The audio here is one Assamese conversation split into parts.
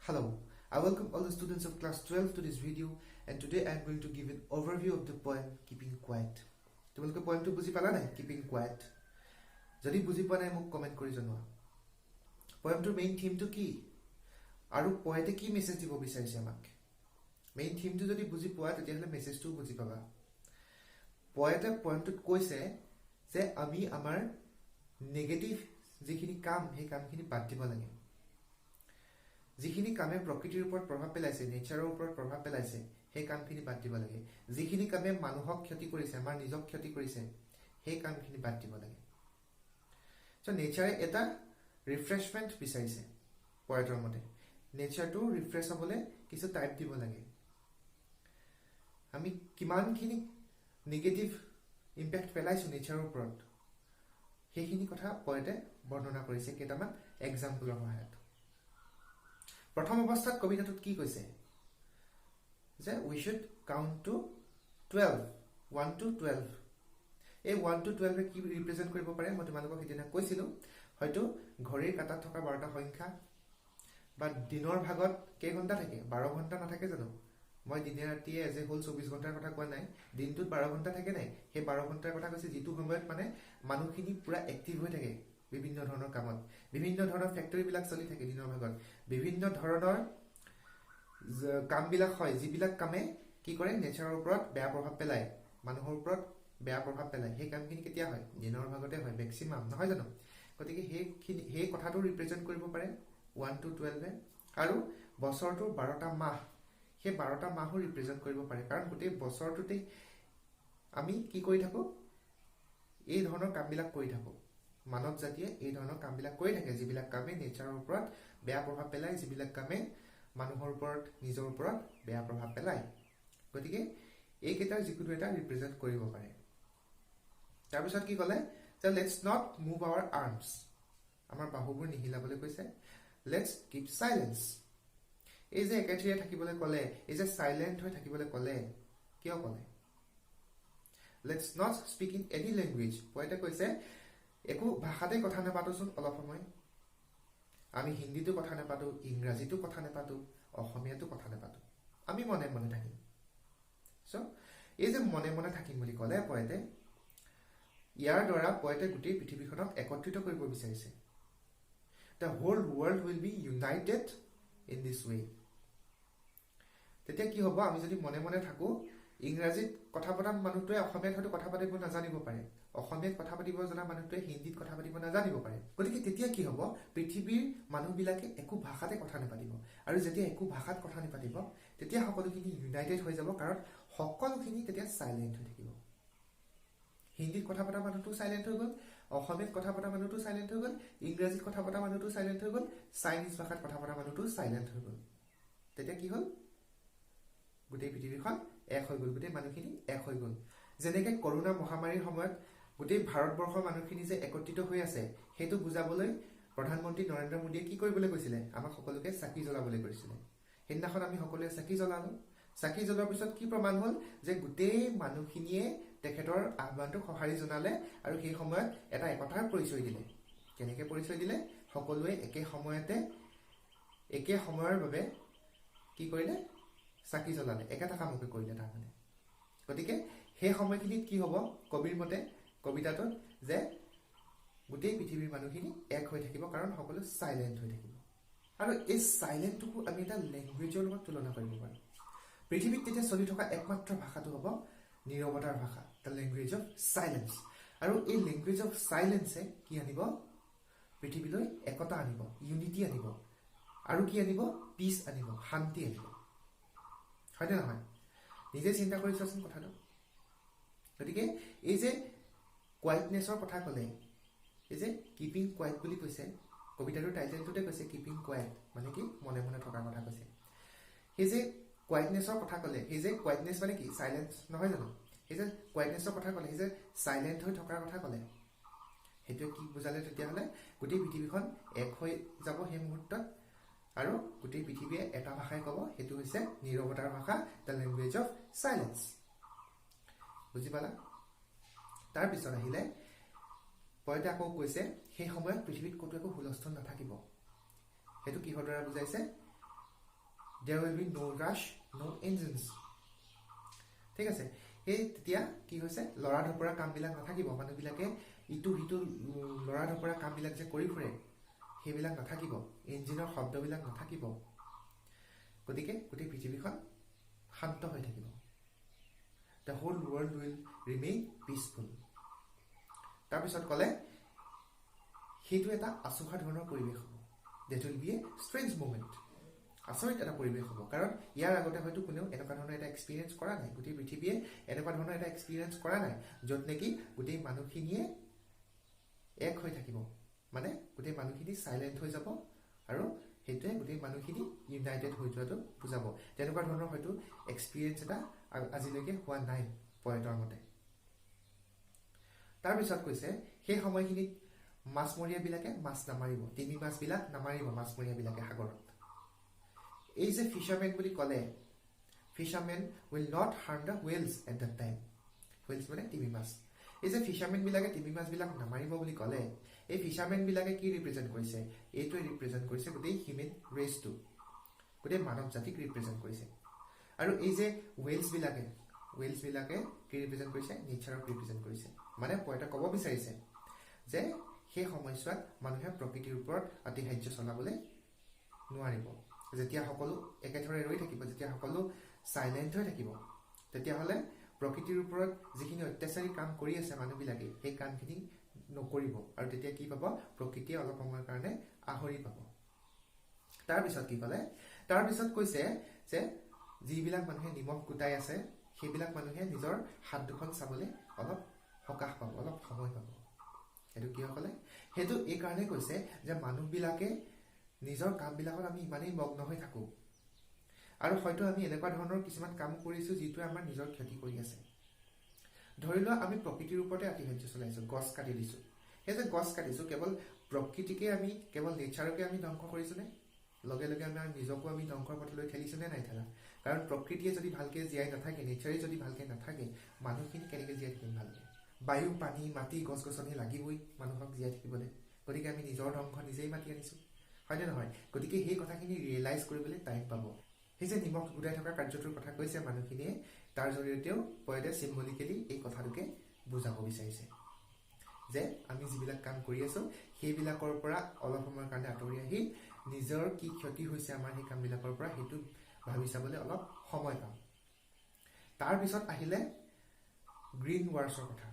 Hello, I welcome all the students of class 12 to this video, and today I am going to give an overview of the poem Keeping Quiet. তোমালোকে poemটো বুজি পালা নাই? Keeping Quiet. যদি বুজি পোৱা নাই মোক কমেন্ট কৰি জনোৱা। poemটোৰ মেইন থিমটো কি? আৰু poete কি মেছেজ দিব বিচাৰিছে আমাক? মেইন থিমটো যদি বুজি পোৱা তেতিয়াহলে মেছেজটো বুজি পাবা। poete poemটোত কৈছে যে আমি আমাৰ নেগেটিভ যিখিনি কাম সেই কামখিনি বাদ দিব লাগে। যিখিনি কামে প্ৰকৃতিৰ ওপৰত প্ৰভাৱ পেলাইছে, নেচাৰৰ ওপৰত প্ৰভাৱ পেলাইছে, সেই কামখিনি বাদ দিব লাগে। যিখিনি কামে মানুহক ক্ষতি কৰিছে, আমাৰ নিজক ক্ষতি কৰিছে, সেই কামখিনি বাদ দিব লাগে। সো নেচাৰে এটা ৰিফ্ৰেশমেন্ট বিচাৰিছে পয়েটৰ মতে। নেচাৰটো ৰিফ্ৰেশ হ'বলৈ কিছু টাইপ দিব লাগে। আমি কিমানখিনি নেগেটিভ ইম্পেক্ট পেলাইছো নেচাৰৰ ওপৰত, সেইখিনি কথা পয়েটে বৰ্ণনা কৰিছে কেইটামান এক্সাম্পলৰ সহায়ত। প্ৰথম অৱস্থাত কবিতাটোত কি কৈছে যে we should count to 12, 1 to 12। এই 1 to 12 কি ৰিপ্ৰেজেন্ট কৰিব পাৰে মই তোমালোকক এদিনা কৈছিলো। হয়তো ঘড়ীৰ কাটাত থকা 12টা সংখ্যা বা দিনৰ ভাগত কেই ঘণ্টা থাকে? 12 ঘণ্টা নাথাকে জানো? মই দিনে ৰাতিয়ে এজ এ হোল 24 ঘণ্টাৰ কথা কোৱা নাই। দিনটোত 12 ঘণ্টা থাকে নাই? সেই 12 ঘণ্টাৰ কথা কৈছে যিটো সময়ত মানে মানুহখিনি পুৰা এক্টিভ হৈ থাকে বিভিন্ন ধৰণৰ কামত। বিভিন্ন ধৰণৰ ফেক্টৰী বিলাক চলি থাকে দিনৰ ভাগত। বিভিন্ন ধৰণৰ কামবিলাক হয় যিবিলাক কামে কি কৰে নেচাৰৰ ওপৰত বেয়া প্ৰভাৱ পেলায়, মানুহৰ ওপৰত বেয়া প্ৰভাৱ পেলায়। সেই কামখিনি কেতিয়া হয়? দিনৰ ভাগতে হয় মেক্সিমাম, নহয় জানো? গতিকে সেই কথাটো ৰিপ্ৰেজেন্ট কৰিব পাৰে 1 to 12 আৰু বছৰটোৰ 12টা মাহ, সেই 12টা মাহো ৰিপ্ৰেজেন্ট কৰিব পাৰে। কাৰণ গোটেই বছৰটোতেই আমি কি কৰি থাকো? এই ধৰণৰ কামবিলাক কৰি থাকো। মানৱ জাতিয়ে এই ধৰণৰ কামবিলাক কৰি থাকে যিবিলাক কামে নেচাৰৰ ওপৰত বেয়া প্ৰভাৱ পেলায়, যিবিলাক কামে মানুহৰ ওপৰত নিজৰ ওপৰত বেয়া প্ৰভাৱ পেলায়। গতিকে এইকেইটাৰ যিকোনো এটা ৰিপ্ৰেজেন্ট কৰিব পাৰে। তাৰপিছত কি ক'লে যে let's not move our arms, আমাৰ বাহুবোৰ নিহিলাবলৈ কৈছে। লেটছ কিপ চাইলেন্স, এই যে একেথিৰে থাকিবলৈ ক'লে, এই যে চাইলেন্ট হৈ থাকিবলৈ ক'লে, কিয় ক'লে? Let's not speak in any language, পয়েটে কৈছে একো ভাষাতে কথা নাপাতোচোন অলপ সময়। আমি হিন্দীতো কথা নাপাতো, ইংৰাজীতো কথা নাপাতো, অসমীয়াতো কথা নাপাতো, আমি মনে মনে থাকিম। সো এই যে মনে মনে থাকিম বুলি ক'লে পয়েটে, ইয়াৰ দ্বাৰা পয়েটে গোটেই পৃথিৱীখনক একত্ৰিত কৰিব বিচাৰিছে। The whole world will be united in this way। তেতিয়া কি হ'ব? আমি যদি মনে মনে থাকো, ইংৰাজীত কথা পতা মানুহটোৱে অসমীয়াত হয়তো কথা পাতিব নাজানিব পাৰে, অসমীয়াত কথা পাতিব জনা মানুহটোৱে হিন্দীত কথা পাতিব নাজানিব পাৰে। গতিকে তেতিয়া কি হ'ব? পৃথিৱীৰ মানুহবিলাকে একো ভাষাতে কথা নাপাতিব। আৰু যেতিয়া একো ভাষাত কথা নাপাতিব তেতিয়া সকলোখিনি ইউনাইটেড হৈ যাব, কাৰণ সকলোখিনি তেতিয়া চাইলেণ্ট হৈ থাকিব। হিন্দীত কথা পতা মানুহটো চাইলেণ্ট হৈ গ'ল, অসমীয়াত কথা পতা মানুহটো চাইলেণ্ট হৈ গ'ল, ইংৰাজীত কথা পতা মানুহটো চাইলেণ্ট হৈ গ'ল, চাইনিজ ভাষাত কথা পতা মানুহটো চাইলেণ্ট হৈ গ'ল। তেতিয়া কি হ'ল? গোটেই পৃথিৱীখন এক হৈ গ'ল, গোটেই মানুহখিনি এক হৈ গ'ল। যেনেকে কৰোনা মহামাৰীৰ সময়ত গোটেই ভাৰতবৰ্ষৰ মানুহখিনি যে একত্ৰিত হৈ আছে, সেইটো বুজাবলৈ প্ৰধানমন্ত্ৰী নৰেন্দ্ৰ মোদীয়ে কি কৰিবলৈ কৈছিলে? আমাক সকলোকে চাকি জ্বলাবলৈ কৈছিলে। সেইদিনাখন আমি সকলোৱে চাকি জ্বলালো। চাকি জ্বলোৱাৰ পিছত কি প্ৰমাণ হ'ল? যে গোটেই মানুহখিনিয়ে তেখেতৰ আহ্বানটোক সঁহাৰি জনালে আৰু সেই সময়ত এটা একতাৰ পৰিচয় দিলে। কেনেকে পৰিচয় দিলে? সকলোৱে একে সময়তে একে সময়ৰ বাবে কি কৰিলে? চাকি জ্বলালে, একেটা কামকে কৰিলে তাৰমানে। গতিকে সেই সময়খিনিত কি হ'ব? কবিৰ মতে কবিতাটোত যে গোটেই পৃথিৱীৰ মানুহখিনি এক হৈ থাকিব, কাৰণ সকলো চাইলেণ্ট হৈ থাকিব। আৰু এই চাইলেণ্টটোকো আমি এটা লেংগুৱেজৰ লগত তুলনা কৰিব পাৰোঁ। পৃথিৱীত তেতিয়া চলি থকা একমাত্ৰ ভাষাটো হ'ব নীৰৱতাৰ ভাষা, দ্য লেংগুৱেজ অফ চাইলেন্স। আৰু এই লেংগুৱেজ অফ চাইলেন্সে কি আনিব? পৃথিৱীলৈ একতা আনিব, ইউনিটি আনিব, আৰু কি আনিব? পিচ আনিব, শান্তি আনিব। হয়নে নহয়? নিজে চিন্তা কৰি চোৱাচোন কথাটো। গতিকে এই যে কোৱাইটনেছৰ কথা ক'লে, এই যে কিপিং কোৱাইট বুলি কৈছে, কবিতাটোৰ টাইটেলটোতে কৈছে কিপিং কোৱাইট, মানে কি? মনে মনে থকাৰ কথা কৈছে। সেই যে কোৱাইটনেছৰ কথা ক'লে, সেই যে কোৱাইটনেছ মানে কি? চাইলেন্স, নহয় জানো? সেই যে কোৱাইটনেছৰ কথা ক'লে, সেই যে চাইলেণ্ট হৈ থকাৰ কথা ক'লে, সেইটোৱে কি বুজালে তেতিয়াহ'লে? গোটেই পৃথিৱীখন এক হৈ যাব সেই মুহূৰ্তত, আৰু গোটেই পৃথিৱীয়ে এটা ভাষাই ক'ব, সেইটো হৈছে নীৰৱতাৰ ভাষা, দ্য লেংগুৱেজ অফ চাইলেন্স। বুজি পালা? তাৰপিছত আহিলে পয়েটে আকৌ কৈছে সেই সময়ত পৃথিৱীত ক'তো একো হুলস্থুল নাথাকিব। সেইটো কিহৰ দ্বাৰা বুজাইছে? there will be no rush, no engines. ঠিক আছে, সেই তেতিয়া কি হৈছে লৰা ঢপৰা কামবিলাক নাথাকিব, মানুহবিলাকে ইটো সিটো লৰা ঢপৰা কামবিলাক যে কৰি ফুৰে সেইবিলাক নাথাকিব, ইঞ্জিনৰ শব্দবিলাক নাথাকিব, গতিকে গোটেই পৃথিৱীখন শান্ত হৈ থাকিব। The whole world will remain peaceful. তাৰপিছত ক'লে সেইটো এটা আচুখা ধৰণৰ পৰিৱেশ হ'ব। That will be a strange moment. আচৰিত এটা পৰিৱেশ হ'ব, কাৰণ ইয়াৰ আগতে হয়তো কোনেও এনেকুৱা ধৰণৰ এটা এক্সপিৰিয়েঞ্চ কৰা নাই, গোটেই পৃথিৱীয়ে এনেকুৱা ধৰণৰ এটা এক্সপিৰিয়েঞ্চ কৰা নাই য'ত নেকি গোটেই মানুহখিনিয়ে এক হৈ থাকিব, মানে গোটেই মানুহখিনি চাইলেণ্ট হৈ যাব আৰু সেইটোৱে গোটেই মানুহখিনি ইউনাইটেড হৈ যোৱাটো বুজাব। তেনেকুৱা ধৰণৰ হয়তো এক্সপিৰিয়েঞ্চ এটা আজিলৈকে হোৱা নাই পয়েটৰ মতে। তাৰপিছত কৈছে সেই সময়খিনিত মাছমৰীয়াবিলাকে মাছ নামাৰিব, তিমি মাছবিলাক নামাৰিব মাছমৰীয়াবিলাকে সাগৰত। এই যে ফিচাৰমেন বুলি ক'লে, fishermen will not harm the whales at that time. Whales মানে তিমি মাছ। এই যে ফিচাৰমেনবিলাকে তিমি মাছবিলাক নামাৰিব বুলি ক'লে, এই ফিচাৰমেনবিলাকে কি ৰিপ্ৰেজেণ্ট কৰিছে? এইটোৱে ৰিপ্ৰেজেণ্ট কৰিছে গোটেই হিউমেন ৰেচটো, গোটেই মানৱ জাতিক ৰিপ্ৰেজেণ্ট কৰিছে। আৰু এই যে ৱেলছবিলাকে কি ৰিপ্ৰেজেণ্ট কৰিছে? নেচাৰক ৰিপ্ৰেজেণ্ট কৰিছে। মানে পয়েটে ক'ব বিচাৰিছে যে সেই সময়ছোৱাত মানুহে প্ৰকৃতিৰ ওপৰত আতিশায্য চলাবলৈ নোৱাৰিব। যেতিয়া সকলো একেথৰে ৰৈ থাকিব, যেতিয়া সকলো চাইলেণ্ট হৈ থাকিব, তেতিয়াহ'লে প্ৰকৃতিৰ ওপৰত যিখিনি অত্যাচাৰী কাম কৰি আছে মানুহবিলাকে সেই কামখিনি নকৰিব, আৰু তেতিয়া কি পাব? প্ৰকৃতিয়ে অলপ সময়ৰ কাৰণে আহৰি পাব। তাৰপিছত কি ক'লে? তাৰপিছত কৈছে যে যিবিলাক মানুহে নিমখ গোটাই আছে সেইবিলাক মানুহে নিজৰ হাত দুখন চাবলৈ অলপ সকাহ পাব, অলপ সময় পাব। সেইটো কিয় ক'লে? সেইটো এই কাৰণে কৈছে যে মানুহবিলাকে নিজৰ কামবিলাকত আমি ইমানেই মগ্ন হৈ থাকোঁ, আৰু হয়তো আমি এনেকুৱা ধৰণৰ কিছুমান কাম কৰিছোঁ যিটোৱে আমাৰ নিজৰ ক্ষতি কৰি আছে। ধৰি লোৱা আমি প্ৰকৃতিৰ ওপৰতে আতিশায্য চলাইছোঁ, গছ কাটি দিছোঁ। সেই যে গছ কাটিছোঁ, কেৱল প্ৰকৃতিকে আমি, কেৱল নেচাৰকে আমি ধ্বংস কৰিছোঁনে? লগে লগে আমাৰ নিজকো আমি ধ্বংসৰ পথলৈ ঠেলিছোঁনে নাই ঠেলা? কাৰণ প্ৰকৃতিয়ে যদি ভালকৈ জীয়াই নাথাকে, নেচাৰে যদি ভালকৈ নাথাকে, মানুহখিনি কেনেকৈ জীয়াই থাকিম ভালকৈ? বায়ু, পানী, মাটি, গছ গছনি লাগিবই মানুহক জীয়াই থাকিবলৈ। গতিকে আমি নিজৰ ধ্বংস নিজেই মাতি আনিছোঁ, হয়নে নহয়? গতিকে সেই কথাখিনি ৰিয়েলাইজ কৰিবলৈ টাইম পাব। সেই যে নিমখ গোটাই থকা কাৰ্যটোৰ কথা কৈছে মানুহখিনিয়ে, তাৰ জৰিয়তেও পয়েটে চিম্বলিকেলি এই কথাটোকে বুজাব বিচাৰিছে যে আমি যিবিলাক কাম কৰি আছোঁ সেইবিলাকৰ পৰা অলপ সময়ৰ কাৰণে আঁতৰি আহি নিজৰ কি ক্ষতি হৈছে আমাৰ সেই কামবিলাকৰ পৰা সেইটো ভাবি চাবলৈ অলপ সময় পাম। তাৰপিছত আহিলে গ্ৰীণ ৱাৰ্ছৰ কথা।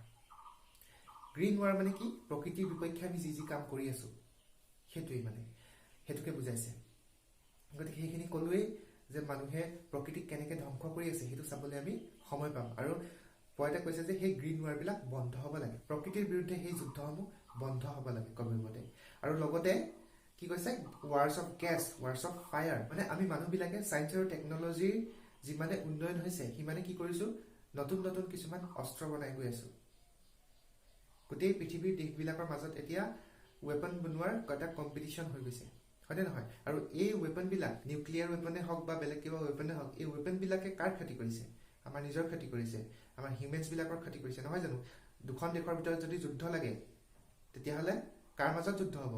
গ্ৰীণ ৱাৰ মানে কি? প্ৰকৃতিৰ বিপক্ষে আমি যি যি কাম কৰি আছোঁ সেইটোৱেই, মানে সেইটোকে বুজাইছে। গতিকে সেইখিনি ক'লোৱেই যে মানুহে প্ৰকৃতিক কেনেকৈ ধ্বংস কৰি আছে সেইটো চাবলৈ আমি সময় পাম। আৰু পয়েটে কৈছে যে সেই গ্ৰীণ ৱাৰবিলাক বন্ধ হ'ব লাগে, প্ৰকৃতিৰ বিৰুদ্ধে সেই যুদ্ধসমূহ বন্ধ হ'ব লাগে কবিৰ মতে। আৰু লগতে কি কৈছে? ৱাৰ্ছ অফ গেছ, ৱাৰ্ছ অফ ফায়াৰ। মানে আমি মানুহবিলাকে ছায়েন্স আৰু টেকন'লজিৰ যিমানে উন্নয়ন হৈছে সিমানে কি কৰিছোঁ? নতুন নতুন কিছুমান অস্ত্ৰ বনাই গৈ আছোঁ। গোটেই পৃথিৱীৰ দেশবিলাকৰ মাজত এতিয়া ৱেপন বনোৱাৰ এটা কম্পিটিশ্যন হৈ গৈছে, হয়নে নহয়? আৰু এই ৱেপনবিলাক, নিউক্লিয়াৰ ৱেপনে হওক বা বেলেগ কিবা ৱেপনে হওক, এই ৱেপনবিলাকে কাৰ ক্ষতি কৰিছে? আমাৰ নিজৰ ক্ষতি কৰিছে, আমাৰ হিউমেনছবিলাকৰ ক্ষতি কৰিছে, নহয় জানো? দুখন দেশৰ ভিতৰত যদি যুদ্ধ লাগে তেতিয়াহ'লে কাৰ মাজত যুদ্ধ হ'ব?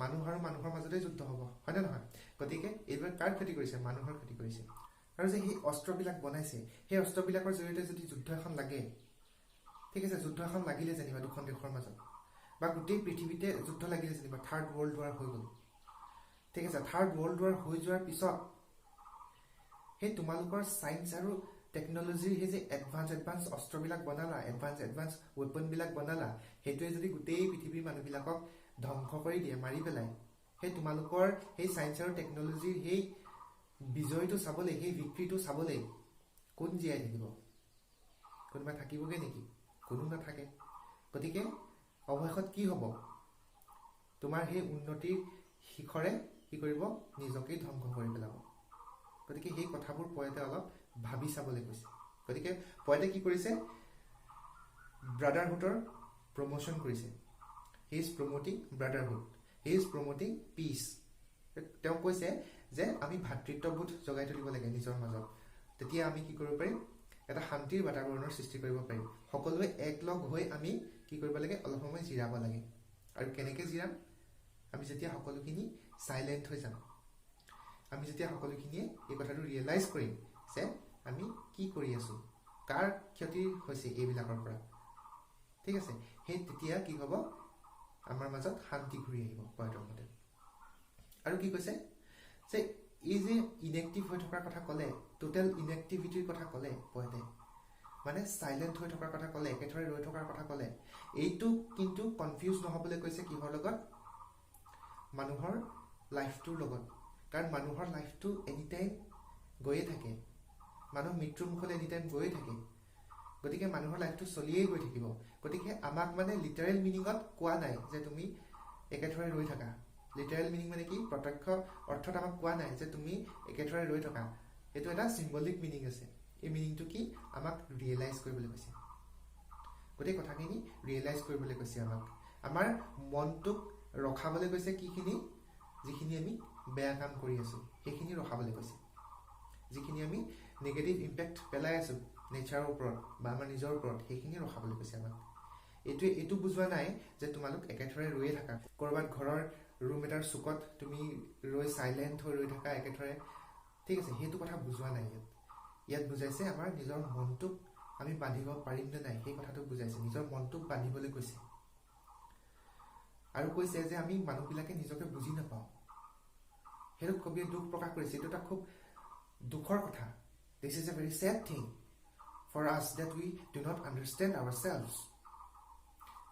মানুহ আৰু মানুহৰ মাজতে যুদ্ধ হ'ব, হয়নে নহয়? গতিকে এইবিলাক কাৰ ক্ষতি কৰিছে? মানুহৰ ক্ষতি কৰিছে। আৰু যে সেই অস্ত্ৰবিলাক বনাইছে, সেই অস্ত্ৰবিলাকৰ জৰিয়তে যদি যুদ্ধ এখন লাগে, ঠিক আছে, যুদ্ধ এখন লাগিলে যেনিবা দুখন দেশৰ মাজত বা গোটেই পৃথিৱীতে যুদ্ধ লাগিলে যেনিবা, থাৰ্ড ৱৰ্ল্ড ৱাৰ হৈ গ'ল, ঠিক আছে, থাৰ্ড ৱৰ্ল্ড ৱাৰ হৈ যোৱাৰ পিছত সেই তোমালোকৰ ছায়েন্স আৰু টেকন'লজিৰ সেই যে এডভান্স অস্ত্ৰবিলাক বনালা, এডভান্স ৱেপনবিলাক বনালা, সেইটোৱে যদি গোটেই পৃথিৱীৰ মানুহবিলাকক ধ্বংস কৰি দিয়ে, মাৰি পেলাই, সেই তোমালোকৰ সেই ছায়েন্স আৰু টেকন'লজিৰ সেই বিজয়টো চাবলৈ, সেই ভিক্ট্ৰিটো চাবলৈ কোন জীয়াই থাকিব? কোনোবা থাকিবগৈ নেকি? কোনো নাথাকে। গতিকে অৱশেষত কি হ'ব? তোমাৰ সেই উন্নতিৰ শিখৰে কি কৰিব? নিজকেই ধ্বংস কৰি পেলাব। গতিকে সেই কথাবোৰ পয়েটে অলপ ভাবি চাবলৈ কৈছে। গতিকে পয়েটে কি কৰিছে? ব্ৰাদাৰহুডৰ প্ৰমোশ্যন কৰিছে। He is promoting brotherhood, he is promoting peace. তেওঁ কৈছে যে আমি ভাতৃত্ববোধ জগাই তুলিব লাগে নিজৰ মাজত, তেতিয়া আমি কি কৰিব পাৰিম? এটা শান্তিৰ বাতাবৰণৰ সৃষ্টি কৰিব পাৰিম। সকলোৱে একলগ হৈ আমি কি কৰিব লাগে? অলপ সময় জিৰাব লাগে। আৰু কেনেকৈ জিৰাম? আমি যেতিয়া সকলোখিনি চাইলেণ্ট হৈ যাম, আমি যেতিয়া সকলোখিনিয়ে এই কথাটো ৰিয়েলাইজ কৰিম যে আমি কি কৰি আছোঁ, কাৰ ক্ষতি হৈছে এইবিলাকৰ পৰা, ঠিক আছে, সেই তেতিয়া কি হ'ব, আমাৰ মাজত শান্তি ঘূৰি আহিব পয়েটৰ মতে। আৰু কি কৈছে যে এই যে ইনএক্টিভ হৈ থকাৰ কথা ক'লে, টোটেল ইনএক্টিভিটিৰ কথা ক'লে পয়েটে, মানে চাইলেণ্ট হৈ থকাৰ কথা ক'লে, একেথৰে ৰৈ থকাৰ কথা ক'লে, এইটো কিন্তু কনফিউজ নহ'বলৈ কৈছে কিহৰ লগত, মানুহৰ লাইফটোৰ লগত। কাৰণ মানুহৰ লাইফটো এনি টাইম গৈয়ে থাকে, মানুহ মৃত্যুৰ মুখলৈ এনি টাইম গৈয়ে থাকে, গতিকে মানুহৰ লাইফটো চলিয়েই গৈ থাকিব। গতিকে আমাক মানে লিটাৰেল মিনিঙত কোৱা নাই যে তুমি একেথৰে ৰৈ থাকা। লিটাৰেল মিনিং মানে কি, প্ৰত্যক্ষ অৰ্থত আমাক কোৱা নাই যে তুমি একেথৰে ৰৈ থাকা, এইটো এটা চিম্বলিক মিনিং আছে। এই মিনিংটো কি, আমাক ৰিয়েলাইজ কৰিবলৈ কৈছে, গোটেই কথাখিনি ৰিয়েলাইজ কৰিবলৈ কৈছে আমাক। আমাৰ মনটোক ৰখাবলৈ কৈছে কিখিনি, যিখিনি আমি বেয়া কাম কৰি আছোঁ সেইখিনি ৰখাবলৈ কৈছে, যিখিনি আমি নিগেটিভ ইম্পেক্ট পেলাই আছোঁ নেচাৰৰ ওপৰত বা আমাৰ নিজৰ ওপৰত, সেইখিনি ৰখাবলৈ কৈছে আমাক। এইটো বুজোৱা নাই যে তোমালোক একেথৰে ৰৈয়ে থাকা, ক'ৰবাত ঘৰৰ ৰুম এটাৰ চুকত তুমি ৰৈ চাইলেণ্ট হৈ ৰৈ থাকা একেথৰে, ঠিক আছে, সেইটো কথা বুজোৱা নাই ইয়াত বুজাইছে আমাৰ নিজৰ মনটোক আমি বান্ধিব পাৰিম নে নাই সেই কথাটো বুজাইছে, নিজৰ মনটোক বান্ধিবলৈ কৈছে। আৰু কৈছে যে আমি মানুহবিলাকে নিজকে বুজি নাপাওঁ, সেইটো কবিয়ে দুখ প্ৰকাশ কৰিছে। এইটো এটা খুব দুখৰ কথা। This is a very sad thing for us that we do not understand ourselves.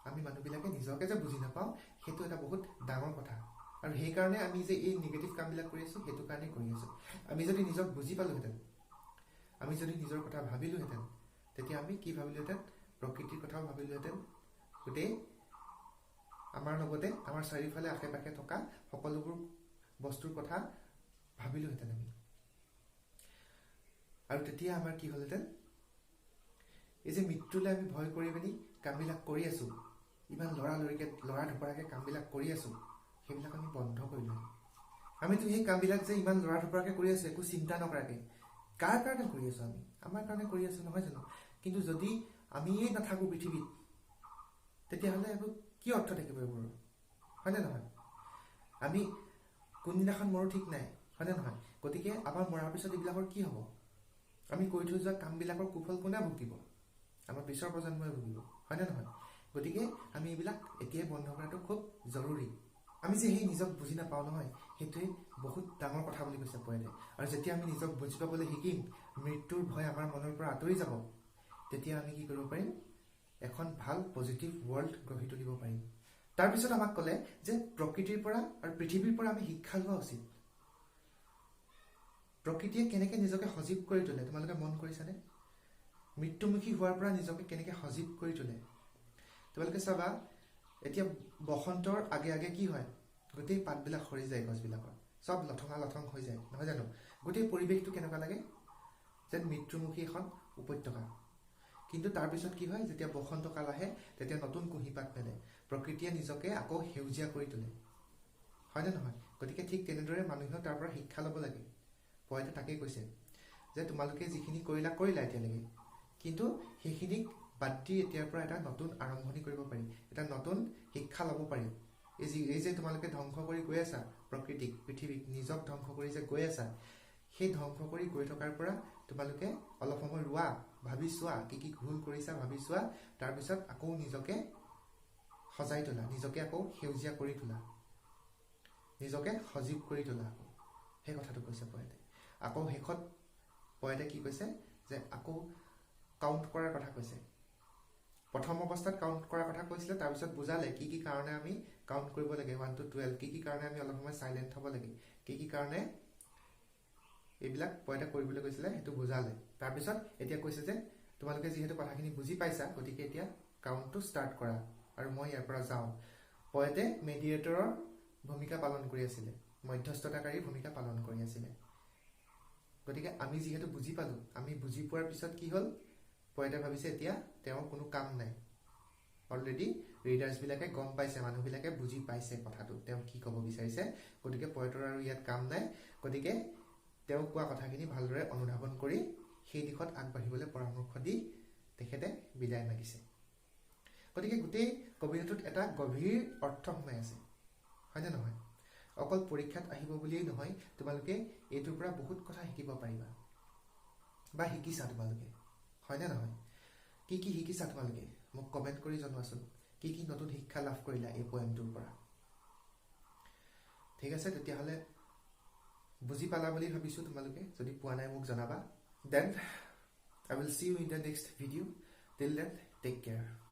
আমি মানুহবিলাকে নিজকে যে বুজি নাপাওঁ সেইটো এটা বহুত ডাঙৰ কথা। আৰু সেইকাৰণে আমি যে এই নিগেটিভ কামবিলাক কৰি আছোঁ সেইটো কাৰণেই কৰি আছোঁ। আমি যদি নিজক বুজি পালোহেঁতেন, আমি যদি নিজৰ কথা ভাবিলোহেঁতেন, তেতিয়া আমি কি ভাবিলোহেঁতেন, প্ৰকৃতিৰ কথাও ভাবিলোহেঁতেন, গোটেই আমাৰ লগতে আমাৰ চাৰিওফালে আশে পাশে থকা সকলোবোৰ বস্তুৰ কথা ভাবিলোহেঁতেন আমি। আৰু তেতিয়া আমাৰ কি হ'লহেঁতেন, এই যে মৃত্যুলৈ আমি ভয় কৰি পিনি কামবিলাক কৰি আছোঁ, ইমান লৰা ঢপৰাকৈ কামবিলাক কৰি আছোঁ, সেইবিলাক আমি বন্ধ কৰিলোঁ। আমিতো সেই কামবিলাক যে ইমান লৰা ঢপৰাকৈ কৰি আছোঁ একো চিন্তা নকৰাকৈ, কাৰ কাৰণে কৰি আছোঁ, আমি আমাৰ কাৰণে কৰি আছোঁ নহয় জানো? কিন্তু যদি আমিয়েই নাথাকোঁ পৃথিৱীত, তেতিয়াহ'লে এইবোৰ কি অৰ্থ থাকিব এইবোৰৰ, হয়নে নহয়? আমি কোনদিনাখন মৰো ঠিক নাই, হয়নে নহয়? গতিকে আমাৰ মৰাৰ পিছত এইবিলাকৰ কি হ'ব? আমি কৰি থৈ যোৱা কামবিলাকৰ কুফল কোনে ভুগিব? আমাৰ পিছৰ প্ৰজন্মই ভুগিব, হয়নে নহয়? গতিকে আমি এইবিলাক এতিয়াই বন্ধ কৰাটো খুব জৰুৰী। আমি যে সেই নিজক বুজি নাপাওঁ নহয়, সেইটোৱে বহুত ডাঙৰ কথা বুলি কৈছে পয়েটে। আৰু যেতিয়া আমি নিজক বুজি পাবলৈ শিকিম, মৃত্যুৰ ভয় আমাৰ মনৰ পৰা আঁতৰি যাব, তেতিয়া আমি কি কৰিব পাৰিম, এখন ভাল পজিটিভ ৱৰ্ল্ড গঢ়ি তুলিব পাৰিম। তাৰপিছত আমাক ক'লে যে প্ৰকৃতিৰ পৰা আৰু পৃথিৱীৰ পৰা আমি শিক্ষা লোৱা উচিত। প্ৰকৃতিয়ে কেনেকৈ নিজকে সজীৱ কৰি তোলে তোমালোকে মন কৰিছানে? মৃত্যুমুখী হোৱাৰ পৰা নিজকে কেনেকৈ সজীৱ কৰি তোলে তোমালোকে চাবা। এতিয়া বসন্তৰ আগে আগে কি হয়, গোটেই পাতবিলাক সৰি যায়, গছবিলাকৰ চব লথঙা লথং হৈ যায়, নহয় জানো? গোটেই পৰিৱেশটো কেনেকুৱা লাগে, যেন মৃত্যুমুখী এখন উপত্যকা। কিন্তু তাৰপিছত কি হয়, যেতিয়া বসন্তকাল আহে তেতিয়া নতুন কুঁহিপাত মেলে, প্ৰকৃতিয়ে নিজকে আকৌ সেউজীয়া কৰি তোলে, হয়নে নহয়? গতিকে ঠিক তেনেদৰে মানুহেও তাৰ পৰা শিক্ষা ল'ব লাগে। পয়েটে তাকেই কৈছে যে তোমালোকে যিখিনি কৰিলা এতিয়ালৈকে, কিন্তু সেইখিনিক বাদ দি এতিয়াৰ পৰা এটা নতুন আৰম্ভণি কৰিব পাৰি, এটা নতুন শিক্ষা ল'ব পাৰি। এই যে তোমালোকে ধ্বংস কৰি গৈ আছা প্ৰকৃতিক, পৃথিৱীক, নিজক ধ্বংস কৰি যে গৈ আছা, সেই ধ্বংস কৰি গৈ থকাৰ পৰা তোমালোকে অলপ সময় ৰোৱা, ভাবি চোৱা, কি কি ভুল কৰিছা ভাবি চোৱা, তাৰপিছত আকৌ নিজকে সজাই তোলা, নিজকে আকৌ সেউজীয়া কৰি তোলা, নিজকে সজীৱ কৰি তোলা, আকৌ সেই কথাটো কৈছে পয়েটে। আকৌ শেষত পয়েটে কি কৈছে, যে আকৌ কাউণ্ট কৰাৰ কথা কৈছে। প্ৰথম অৱস্থাত কাউণ্ট কৰাৰ কথা কৈছিলে, তাৰপিছত বুজালে কি কি কাৰণে আমি কাউণ্ট কৰিব লাগে 1 to 12, কি কি কাৰণে আমি অলপ সময় চাইলেণ্ট হ'ব লাগে, কি কি কাৰণে এইবিলাক পয়েটে কৰিবলৈ কৈছিলে, সেইটো বুজালে। তাৰপিছত এতিয়া কৈছে যে তোমালোকে যিহেতু কথাখিনি বুজি পাইছা, গতিকে এতিয়া কাউণ্টটো ষ্টাৰ্ট কৰা আৰু মই ইয়াৰ পৰা যাওঁ। পয়েটে মেডিয়েটৰৰ ভূমিকা পালন কৰি আছিলে, মধ্যস্থতাকাৰী ভূমিকা পালন কৰি আছিলে। গতিকে আমি যিহেতু বুজি পালোঁ, আমি বুজি পোৱাৰ পিছত কি হ'ল, পয়েটে ভাবিছে এতিয়া তেওঁৰ কোনো কাম নাই। অলৰেডি ৰিডাৰ্ছবিলাকে গম পাইছে, মানুহবিলাকে বুজি পাইছে কথাটো, তেওঁ কি ক'ব বিচাৰিছে। গতিকে পয়েটৰ আৰু ইয়াত কাম নাই। গতিকে তেওঁ কোৱা কথাখিনি ভালদৰে অনুধাৱন কৰি সেই দিশত আগবাঢ়িবলৈ পৰামৰ্শ দি তেখেতে বিদায় মাগিছে। গতিকে গোটেই কবিতাটোত এটা গভীৰ অৰ্থ সোমাই আছে, হয়নে নহয়? অকল পৰীক্ষাত আহিব বুলিয়েই নহয়, তোমালোকে এইটোৰ পৰা বহুত কথা শিকিব পাৰিবা বা শিকিছা তোমালোকে, হয়নে নহয়? কি কি শিকিছা তোমালোকে মোক কমেণ্ট কৰি জনোৱাচোন। কি কি নতুন শিক্ষা লাভ কৰিলা এই পয়েমটোৰ পৰা? ঠিক আছে, তেতিয়াহ'লে বুজি পালা বুলি ভাবিছোঁ তোমালোকে। যদি পোৱা নাই মোক জনাবা। Then I will see you in the next video. Till then, take care.